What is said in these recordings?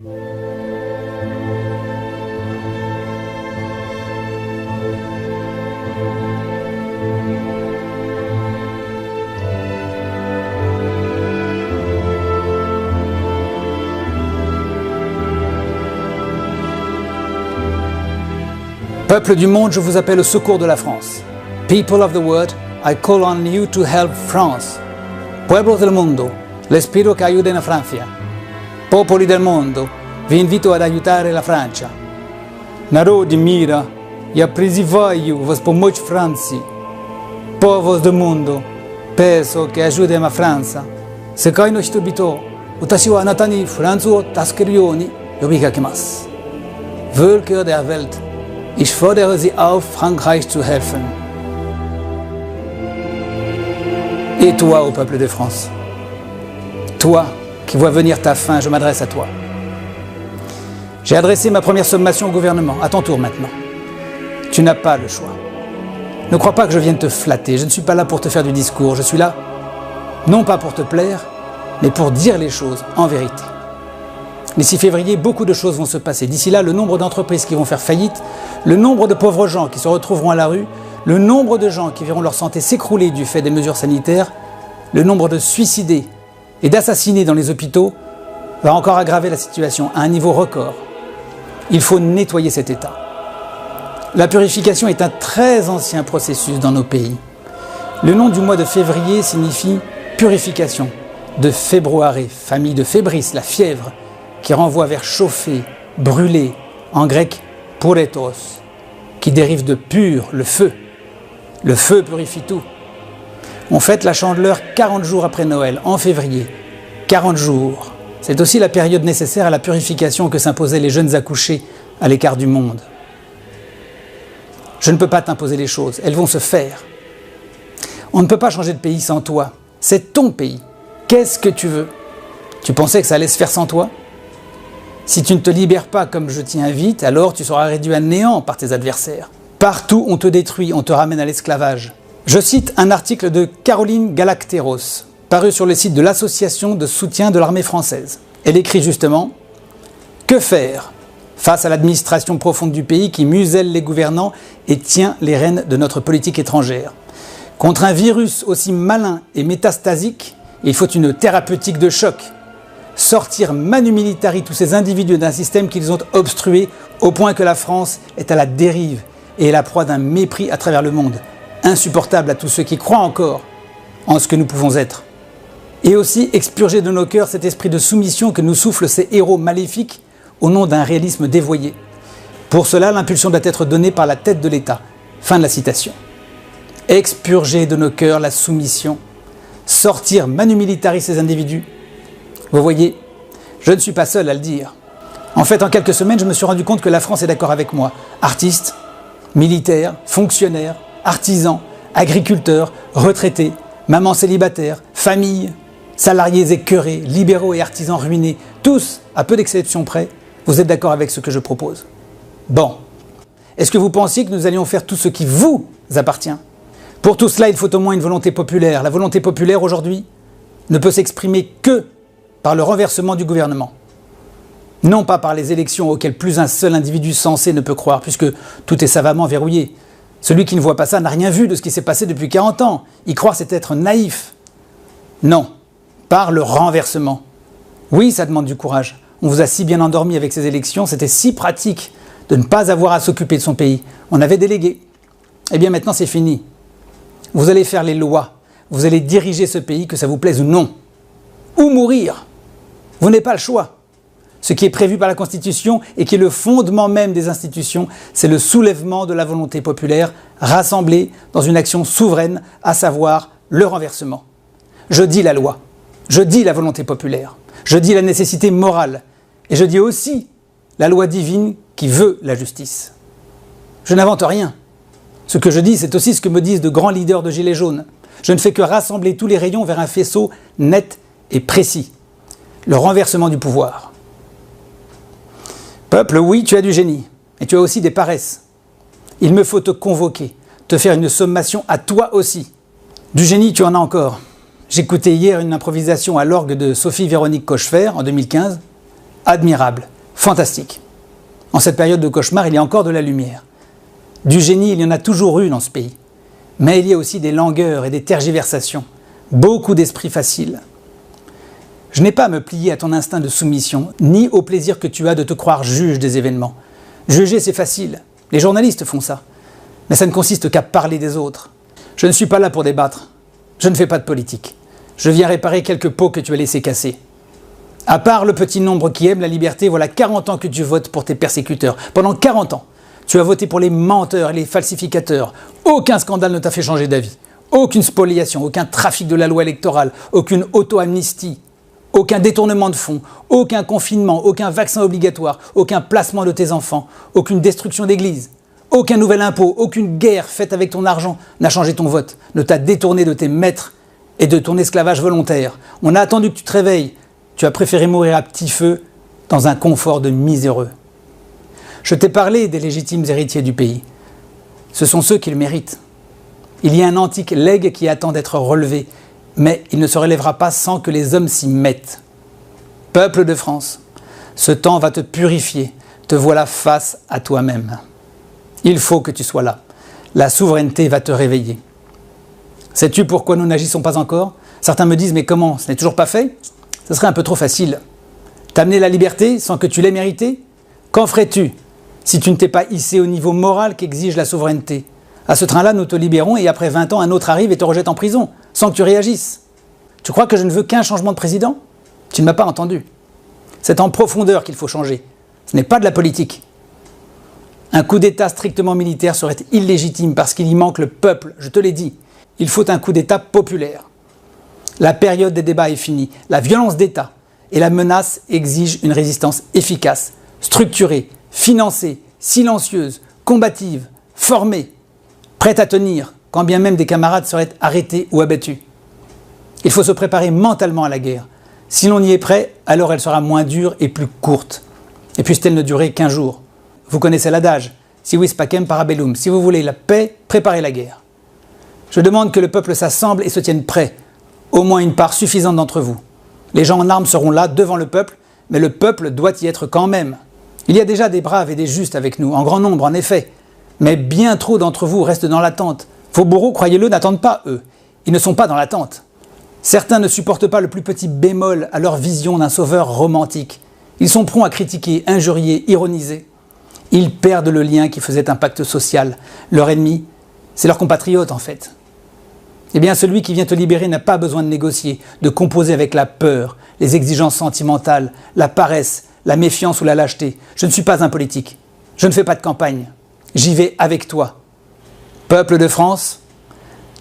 Peuple du monde, je vous appelle au secours de la France. People of the world, I call on you to help France. Pueblos del mundo, les pido che aiuten la Francia. Popoli del mondo, vi invito ad aiutare la Francia. Narodi mira, ja prizivaju vas pomoć Franciji. Povos del mundo, peso che aiutem a Franza. 世界の人々、私はあなたにフランスを助けるように呼びかけます。Völker der Welt, ich fordere Sie auf, Frankreich zu helfen. Et toi, ô peuple de France, toi qui vois venir ta fin, je m'adresse à toi. J'ai adressé ma première sommation au gouvernement, à ton tour maintenant. Tu n'as pas le choix. Ne crois pas que je vienne te flatter, je ne suis pas là pour te faire du discours, je suis là, non pas pour te plaire, mais pour dire les choses en vérité. D'ici février, beaucoup de choses vont se passer. D'ici là, le nombre d'entreprises qui vont faire faillite, le nombre de pauvres gens qui se retrouveront à la rue, le nombre de gens qui verront leur santé s'écrouler du fait des mesures sanitaires, le nombre de suicidés et d'assassinés dans les hôpitaux va encore aggraver la situation à un niveau record. Il faut nettoyer cet état. La purification est un très ancien processus dans nos pays. Le nom du mois de février signifie purification, de februare, famille de fébris, la fièvre, qui renvoie vers chauffer, brûler, en grec puretos, qui dérive de pur, le feu. Le feu purifie tout. On fête la Chandeleur 40 jours après Noël, en février. 40 jours. C'est aussi la période nécessaire à la purification que s'imposaient les jeunes accouchés à l'écart du monde. Je ne peux pas t'imposer les choses, elles vont se faire. On ne peut pas changer de pays sans toi. C'est ton pays. Qu'est-ce que tu veux? Tu pensais que ça allait se faire sans toi? Si tu ne te libères pas comme je t'y invite, alors tu seras réduit à néant par tes adversaires. Partout on te détruit, on te ramène à l'esclavage. Je cite un article de Caroline Galacteros, paru sur le site de l'Association de soutien de l'armée française. Elle écrit justement « Que faire face à l'administration profonde du pays qui muselle les gouvernants et tient les rênes de notre politique étrangère. Contre un virus aussi malin et métastasique, il faut une thérapeutique de choc. Sortir manu militari tous ces individus d'un système qu'ils ont obstrué au point que la France est à la dérive et est la proie d'un mépris à travers le monde, insupportable à tous ceux qui croient encore en ce que nous pouvons être. Et aussi expurger de nos cœurs cet esprit de soumission que nous soufflent ces héros maléfiques au nom d'un réalisme dévoyé. Pour cela, l'impulsion doit être donnée par la tête de l'État. » Fin de la citation. Expurger de nos cœurs la soumission, sortir manu militari ces individus. Vous voyez, je ne suis pas seul à le dire. En fait, en quelques semaines, je me suis rendu compte que la France est d'accord avec moi. Artistes, militaires, fonctionnaires, artisans, agriculteurs, retraités, mamans célibataires, familles, salariés écœurés, libéraux et artisans ruinés, tous, à peu d'exceptions près, vous êtes d'accord avec ce que je propose. Bon. Est-ce que vous pensiez que nous allions faire tout ce qui vous appartient? Pour tout cela, il faut au moins une volonté populaire. La volonté populaire, aujourd'hui, ne peut s'exprimer que par le renversement du gouvernement. Non pas par les élections auxquelles plus un seul individu sensé ne peut croire, puisque tout est savamment verrouillé. Celui qui ne voit pas ça n'a rien vu de ce qui s'est passé depuis 40 ans. Y croire, c'est être naïf. Non, par le renversement. Oui, ça demande du courage. On vous a si bien endormi avec ces élections, c'était si pratique de ne pas avoir à s'occuper de son pays. On avait délégué. Eh bien maintenant, c'est fini. Vous allez faire les lois. Vous allez diriger ce pays, que ça vous plaise ou non. Ou mourir. Vous n'avez pas le choix. Ce qui est prévu par la Constitution et qui est le fondement même des institutions, c'est le soulèvement de la volonté populaire rassemblée dans une action souveraine, à savoir le renversement. Je dis la loi, je dis la volonté populaire, je dis la nécessité morale et je dis aussi la loi divine qui veut la justice. Je n'invente rien. Ce que je dis, c'est aussi ce que me disent de grands leaders de Gilets jaunes. Je ne fais que rassembler tous les rayons vers un faisceau net et précis. Le renversement du pouvoir. Peuple, oui, tu as du génie, et tu as aussi des paresses. Il me faut te convoquer, te faire une sommation à toi aussi. Du génie, tu en as encore. J'écoutais hier une improvisation à l'orgue de Sophie Véronique Cochefer en 2015. Admirable, fantastique. En cette période de cauchemar, il y a encore de la lumière. Du génie, il y en a toujours eu dans ce pays. Mais il y a aussi des langueurs et des tergiversations. Beaucoup d'esprit facile. Je n'ai pas à me plier à ton instinct de soumission, ni au plaisir que tu as de te croire juge des événements. Juger, c'est facile. Les journalistes font ça. Mais ça ne consiste qu'à parler des autres. Je ne suis pas là pour débattre. Je ne fais pas de politique. Je viens réparer quelques pots que tu as laissés casser. À part le petit nombre qui aime la liberté, voilà 40 ans que tu votes pour tes persécuteurs. Pendant 40 ans, tu as voté pour les menteurs et les falsificateurs. Aucun scandale ne t'a fait changer d'avis. Aucune spoliation, aucun trafic de la loi électorale, aucune auto-amnistie, aucun détournement de fonds, aucun confinement, aucun vaccin obligatoire, aucun placement de tes enfants, aucune destruction d'église, aucun nouvel impôt, aucune guerre faite avec ton argent n'a changé ton vote, ne t'a détourné de tes maîtres et de ton esclavage volontaire. On a attendu que tu te réveilles. Tu as préféré mourir à petit feu dans un confort de miséreux. Je t'ai parlé des légitimes héritiers du pays. Ce sont ceux qui le méritent. Il y a un antique legs qui attend d'être relevé, mais il ne se relèvera pas sans que les hommes s'y mettent. Peuple de France, ce temps va te purifier, te voilà face à toi-même. Il faut que tu sois là. La souveraineté va te réveiller. Sais-tu pourquoi nous n'agissons pas encore? Certains me disent, mais comment? Ce n'est toujours pas fait? Ce serait un peu trop facile. T'amener la liberté sans que tu l'aies méritée? Qu'en ferais-tu si tu ne t'es pas hissé au niveau moral qu'exige la souveraineté? À ce train-là, nous te libérons et après 20 ans, un autre arrive et te rejette en prison, sans que tu réagisses. Tu crois que je ne veux qu'un changement de président? Tu ne m'as pas entendu. C'est en profondeur qu'il faut changer. Ce n'est pas de la politique. Un coup d'État strictement militaire serait illégitime parce qu'il y manque le peuple, je te l'ai dit. Il faut un coup d'État populaire. La période des débats est finie. La violence d'État et la menace exigent une résistance efficace, structurée, financée, silencieuse, combative, formée, prête à tenir, quand bien même des camarades seraient arrêtés ou abattus. Il faut se préparer mentalement à la guerre. Si l'on y est prêt, alors elle sera moins dure et plus courte. Et puisse-t-elle ne durer qu'un jour. Vous connaissez l'adage, si vis pacem para bellum. Si vous voulez la paix, préparez la guerre. Je demande que le peuple s'assemble et se tienne prêt. Au moins une part suffisante d'entre vous. Les gens en armes seront là, devant le peuple, mais le peuple doit y être quand même. Il y a déjà des braves et des justes avec nous, en grand nombre en effet. Mais bien trop d'entre vous restent dans l'attente. Vos bourreaux, croyez-le, n'attendent pas eux. Ils ne sont pas dans l'attente. Certains ne supportent pas le plus petit bémol à leur vision d'un sauveur romantique. Ils sont prompts à critiquer, injurier, ironiser. Ils perdent le lien qui faisait un pacte social. Leur ennemi, c'est leur compatriote en fait. Eh bien, celui qui vient te libérer n'a pas besoin de négocier, de composer avec la peur, les exigences sentimentales, la paresse, la méfiance ou la lâcheté. Je ne suis pas un politique. Je ne fais pas de campagne. J'y vais avec toi. Peuple de France,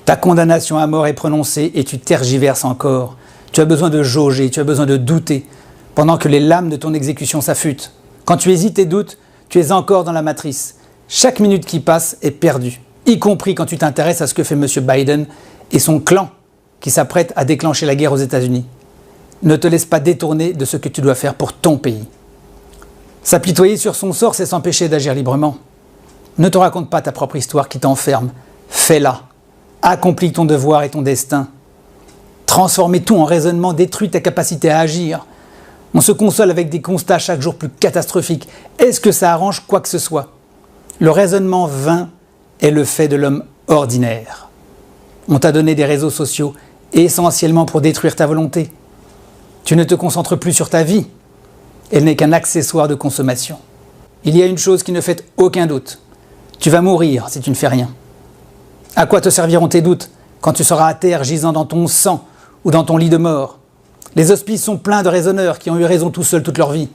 ta condamnation à mort est prononcée et tu tergiverses encore. Tu as besoin de jauger, tu as besoin de douter, pendant que les lames de ton exécution s'affûtent. Quand tu hésites et doutes, tu es encore dans la matrice. Chaque minute qui passe est perdue, y compris quand tu t'intéresses à ce que fait M. Biden et son clan qui s'apprête à déclencher la guerre aux États-Unis. Ne te laisse pas détourner de ce que tu dois faire pour ton pays. S'apitoyer sur son sort, c'est s'empêcher d'agir librement. Ne te raconte pas ta propre histoire qui t'enferme. Fais-la. Accomplis ton devoir et ton destin. Transformer tout en raisonnement détruit ta capacité à agir. On se console avec des constats chaque jour plus catastrophiques. Est-ce que ça arrange quoi que ce soit? Le raisonnement vain est le fait de l'homme ordinaire. On t'a donné des réseaux sociaux essentiellement pour détruire ta volonté. Tu ne te concentres plus sur ta vie. Elle n'est qu'un accessoire de consommation. Il y a une chose qui ne fait aucun doute. Tu vas mourir si tu ne fais rien. À quoi te serviront tes doutes quand tu seras à terre gisant dans ton sang ou dans ton lit de mort? Les hospices sont pleins de raisonneurs qui ont eu raison tout seuls toute leur vie.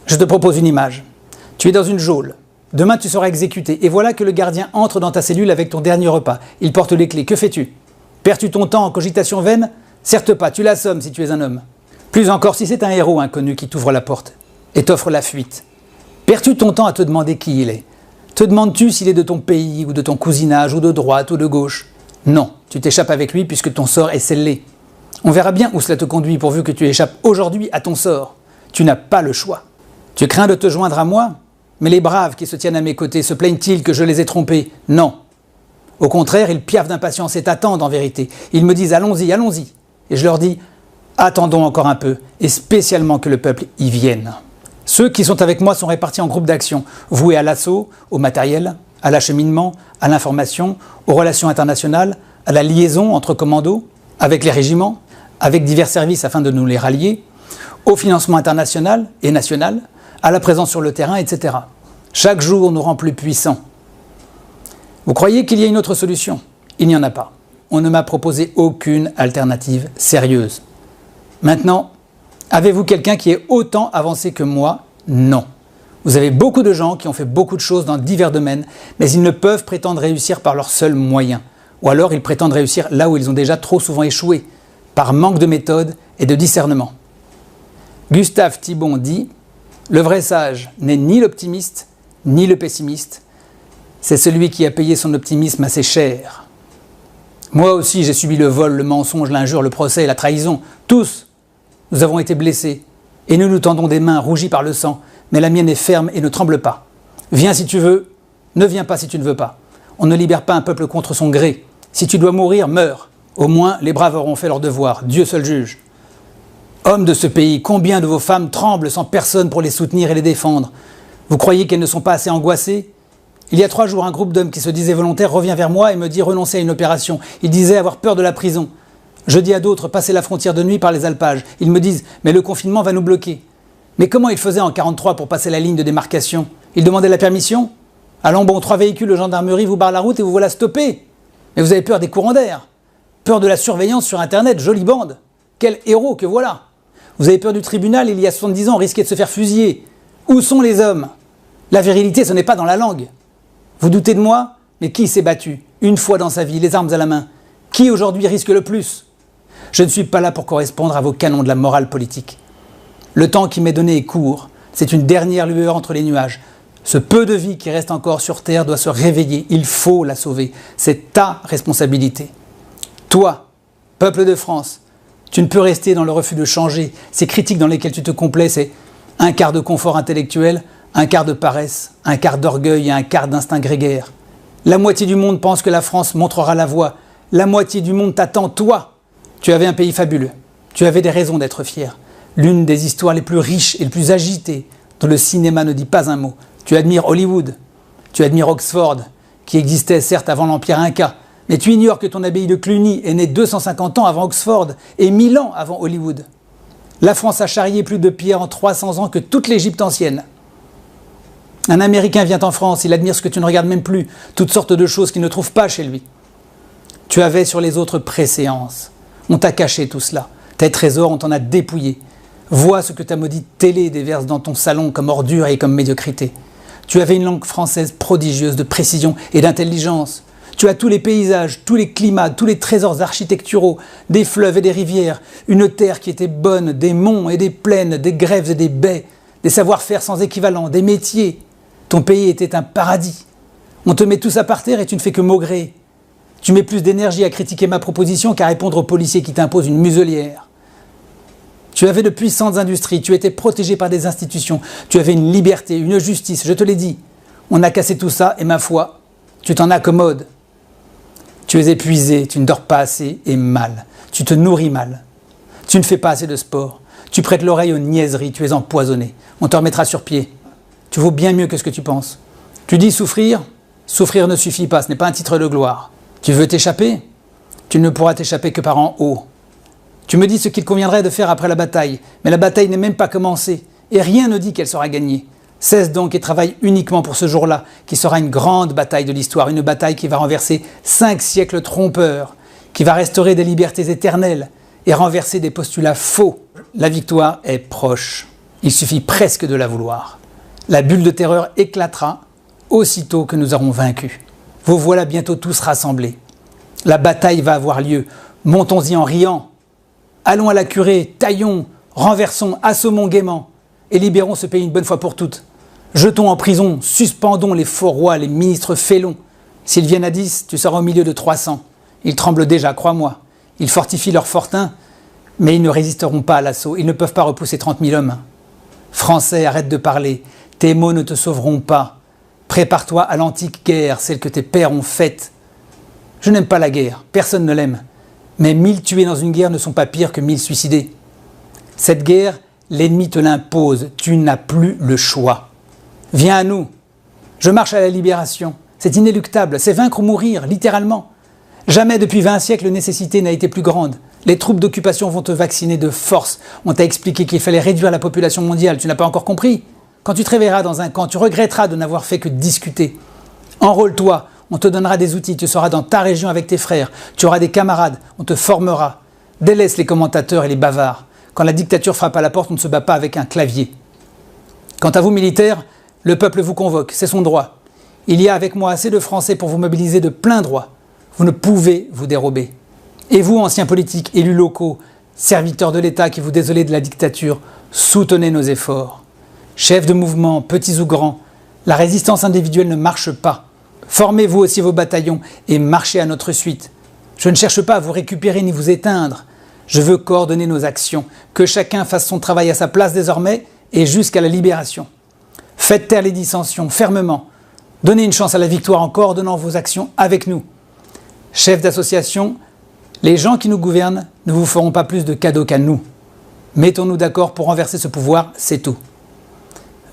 Je te propose une image. Tu es dans une geôle. Demain, tu seras exécuté. Et voilà que le gardien entre dans ta cellule avec ton dernier repas. Il porte les clés. Que fais-tu? Perds-tu ton temps en cogitation vaine? Certes pas, tu l'assommes si tu es un homme. Plus encore si c'est un héros inconnu qui t'ouvre la porte et t'offre la fuite. Perds-tu ton temps à te demander qui il est? Te demandes-tu s'il est de ton pays ou de ton cousinage ou de droite ou de gauche? Non, tu t'échappes avec lui puisque ton sort est scellé. On verra bien où cela te conduit pourvu que tu échappes aujourd'hui à ton sort. Tu n'as pas le choix. Tu crains de te joindre à moi? Mais les braves qui se tiennent à mes côtés se plaignent-ils que je les ai trompés? Non. Au contraire, ils piaffent d'impatience et t'attendent en vérité. Ils me disent « allons-y, allons-y ». Et je leur dis « Attendons encore un peu, et spécialement que le peuple y vienne. Ceux qui sont avec moi sont répartis en groupes d'action, voués à l'assaut, au matériel, à l'acheminement, à l'information, aux relations internationales, à la liaison entre commandos, avec les régiments, avec divers services afin de nous les rallier, au financement international et national, à la présence sur le terrain, etc. Chaque jour nous rend plus puissants. Vous croyez qu'il y a une autre solution? Il n'y en a pas. On ne m'a proposé aucune alternative sérieuse. Maintenant, avez-vous quelqu'un qui est autant avancé que moi? Non. Vous avez beaucoup de gens qui ont fait beaucoup de choses dans divers domaines, mais ils ne peuvent prétendre réussir par leurs seuls moyens. Ou alors ils prétendent réussir là où ils ont déjà trop souvent échoué, par manque de méthode et de discernement. Gustave Thibon dit « Le vrai sage n'est ni l'optimiste, ni le pessimiste. C'est celui qui a payé son optimisme assez cher. » Moi aussi j'ai subi le vol, le mensonge, l'injure, le procès, la trahison. Tous, nous avons été blessés. Et nous nous tendons des mains rougies par le sang, mais la mienne est ferme et ne tremble pas. Viens si tu veux, ne viens pas si tu ne veux pas. On ne libère pas un peuple contre son gré. Si tu dois mourir, meurs. Au moins, les braves auront fait leur devoir. Dieu seul juge. Hommes de ce pays, combien de vos femmes tremblent sans personne pour les soutenir et les défendre? Vous croyez qu'elles ne sont pas assez angoissées? Il y a 3 jours, un groupe d'hommes qui se disaient volontaires revient vers moi et me dit renoncer à une opération. Ils disaient avoir peur de la prison. Je dis à d'autres, passez la frontière de nuit par les alpages. Ils me disent, mais le confinement va nous bloquer. Mais comment ils faisaient en 43 pour passer la ligne de démarcation? Ils demandaient la permission? Allons bon, 3 véhicules de gendarmerie vous barrent la route et vous voilà stoppés. Mais vous avez peur des courants d'air. Peur de la surveillance sur Internet, jolie bande. Quel héros que voilà. Vous avez peur du tribunal, il y a 70 ans, on risquait de se faire fusiller. Où sont les hommes? La virilité, ce n'est pas dans la langue. Vous doutez de moi? Mais qui s'est battu, une fois dans sa vie, les armes à la main? Qui aujourd'hui risque le plus? Je ne suis pas là pour correspondre à vos canons de la morale politique. Le temps qui m'est donné est court. C'est une dernière lueur entre les nuages. Ce peu de vie qui reste encore sur Terre doit se réveiller. Il faut la sauver. C'est ta responsabilité. Toi, peuple de France, tu ne peux rester dans le refus de changer. Ces critiques dans lesquelles tu te complais, c'est un quart de confort intellectuel, un quart de paresse, un quart d'orgueil et un quart d'instinct grégaire. La moitié du monde pense que la France montrera la voie. La moitié du monde t'attend, toi. Tu avais un pays fabuleux. Tu avais des raisons d'être fier. L'une des histoires les plus riches et les plus agitées, dont le cinéma ne dit pas un mot. Tu admires Hollywood. Tu admires Oxford, qui existait certes avant l'Empire Inca. Mais tu ignores que ton abbaye de Cluny est née 250 ans avant Oxford et 1000 ans avant Hollywood. La France a charrié plus de pierres en 300 ans que toute l'Égypte ancienne. Un Américain vient en France, il admire ce que tu ne regardes même plus, toutes sortes de choses qu'il ne trouve pas chez lui. Tu avais sur les autres préséance. On t'a caché tout cela. Tes trésors, on t'en a dépouillé. Vois ce que ta maudite télé déverse dans ton salon comme ordure et comme médiocrité. Tu avais une langue française prodigieuse de précision et d'intelligence. Tu as tous les paysages, tous les climats, tous les trésors architecturaux, des fleuves et des rivières, une terre qui était bonne, des monts et des plaines, des grèves et des baies, des savoir-faire sans équivalent, des métiers. Ton pays était un paradis. On te met tout ça par terre et tu ne fais que maugréer. Tu mets plus d'énergie à critiquer ma proposition qu'à répondre aux policiers qui t'imposent une muselière. Tu avais de puissantes industries, tu étais protégé par des institutions, tu avais une liberté, une justice, je te l'ai dit. On a cassé tout ça et ma foi, tu t'en accommodes. Tu es épuisé, tu ne dors pas assez et mal. Tu te nourris mal. Tu ne fais pas assez de sport. Tu prêtes l'oreille aux niaiseries, tu es empoisonné. On te remettra sur pied. Tu vaux bien mieux que ce que tu penses. Tu dis souffrir? Souffrir ne suffit pas, ce n'est pas un titre de gloire. Tu veux t'échapper? Tu ne pourras t'échapper que par en haut. Tu me dis ce qu'il conviendrait de faire après la bataille, mais la bataille n'est même pas commencée, et rien ne dit qu'elle sera gagnée. Cesse donc et travaille uniquement pour ce jour-là, qui sera une grande bataille de l'histoire, une bataille qui va renverser 5 siècles trompeurs, qui va restaurer des libertés éternelles et renverser des postulats faux. La victoire est proche. Il suffit presque de la vouloir. La bulle de terreur éclatera aussitôt que nous aurons vaincu. Vous voilà bientôt tous rassemblés. La bataille va avoir lieu. Montons-y en riant. Allons à la curée, taillons, renversons, assommons gaiement et libérons ce pays une bonne fois pour toutes. Jetons en prison, suspendons les faux rois, les ministres félons. S'ils viennent à 10, tu seras au milieu de 300. Ils tremblent déjà, crois-moi. Ils fortifient leur fortin, mais ils ne résisteront pas à l'assaut. Ils ne peuvent pas repousser 30 000 hommes. Français, arrête de parler. Tes mots ne te sauveront pas. Prépare-toi à l'antique guerre, celle que tes pères ont faite. Je n'aime pas la guerre, personne ne l'aime. Mais 1000 tués dans une guerre ne sont pas pires que 1000 suicidés. Cette guerre, l'ennemi te l'impose, tu n'as plus le choix. Viens à nous. Je marche à la libération. C'est inéluctable, c'est vaincre ou mourir, littéralement. Jamais depuis 20 siècles, la nécessité n'a été plus grande. Les troupes d'occupation vont te vacciner de force. On t'a expliqué qu'il fallait réduire la population mondiale, tu n'as pas encore compris. Quand tu te réveilleras dans un camp, tu regretteras de n'avoir fait que discuter. Enrôle-toi, on te donnera des outils, tu seras dans ta région avec tes frères, tu auras des camarades, on te formera. Délaisse les commentateurs et les bavards. Quand la dictature frappe à la porte, on ne se bat pas avec un clavier. Quant à vous, militaires, le peuple vous convoque, c'est son droit. Il y a avec moi assez de Français pour vous mobiliser de plein droit. Vous ne pouvez vous dérober. Et vous, anciens politiques, élus locaux, serviteurs de l'État qui vous désolez de la dictature, soutenez nos efforts. Chefs de mouvement, petits ou grands, la résistance individuelle ne marche pas. Formez-vous aussi vos bataillons et marchez à notre suite. Je ne cherche pas à vous récupérer ni vous éteindre. Je veux coordonner nos actions, que chacun fasse son travail à sa place désormais et jusqu'à la libération. Faites taire les dissensions fermement. Donnez une chance à la victoire en coordonnant vos actions avec nous. Chefs d'association, les gens qui nous gouvernent ne vous feront pas plus de cadeaux qu'à nous. Mettons-nous d'accord pour renverser ce pouvoir, c'est tout.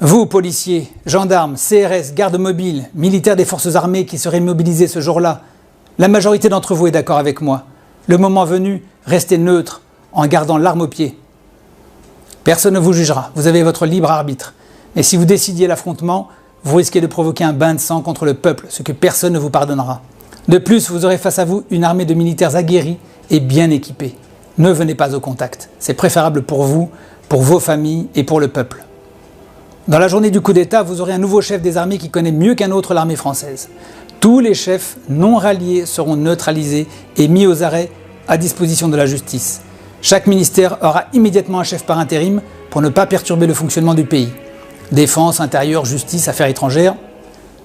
Vous, policiers, gendarmes, CRS, gardes mobiles, militaires des forces armées qui seraient mobilisés ce jour-là, la majorité d'entre vous est d'accord avec moi. Le moment venu, restez neutre en gardant l'arme au pied. Personne ne vous jugera, vous avez votre libre arbitre. Mais si vous décidiez l'affrontement, vous risquez de provoquer un bain de sang contre le peuple, ce que personne ne vous pardonnera. De plus, vous aurez face à vous une armée de militaires aguerris et bien équipés. Ne venez pas au contact, c'est préférable pour vous, pour vos familles et pour le peuple. Dans la journée du coup d'État, vous aurez un nouveau chef des armées qui connaît mieux qu'un autre l'armée française. Tous les chefs non ralliés seront neutralisés et mis aux arrêts à disposition de la justice. Chaque ministère aura immédiatement un chef par intérim pour ne pas perturber le fonctionnement du pays. Défense, intérieur, justice, affaires étrangères,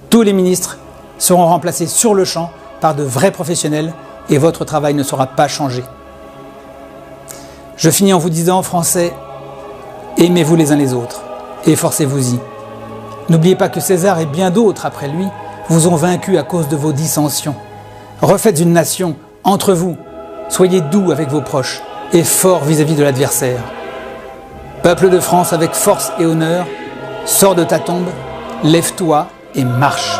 tous les ministres seront remplacés sur le champ par de vrais professionnels et votre travail ne sera pas changé. Je finis en vous disant, Français, aimez-vous les uns les autres. Efforcez-vous-y. N'oubliez pas que César et bien d'autres après lui vous ont vaincu à cause de vos dissensions. Refaites une nation entre vous. Soyez doux avec vos proches et forts vis-à-vis de l'adversaire. Peuple de France avec force et honneur, sors de ta tombe, lève-toi et marche.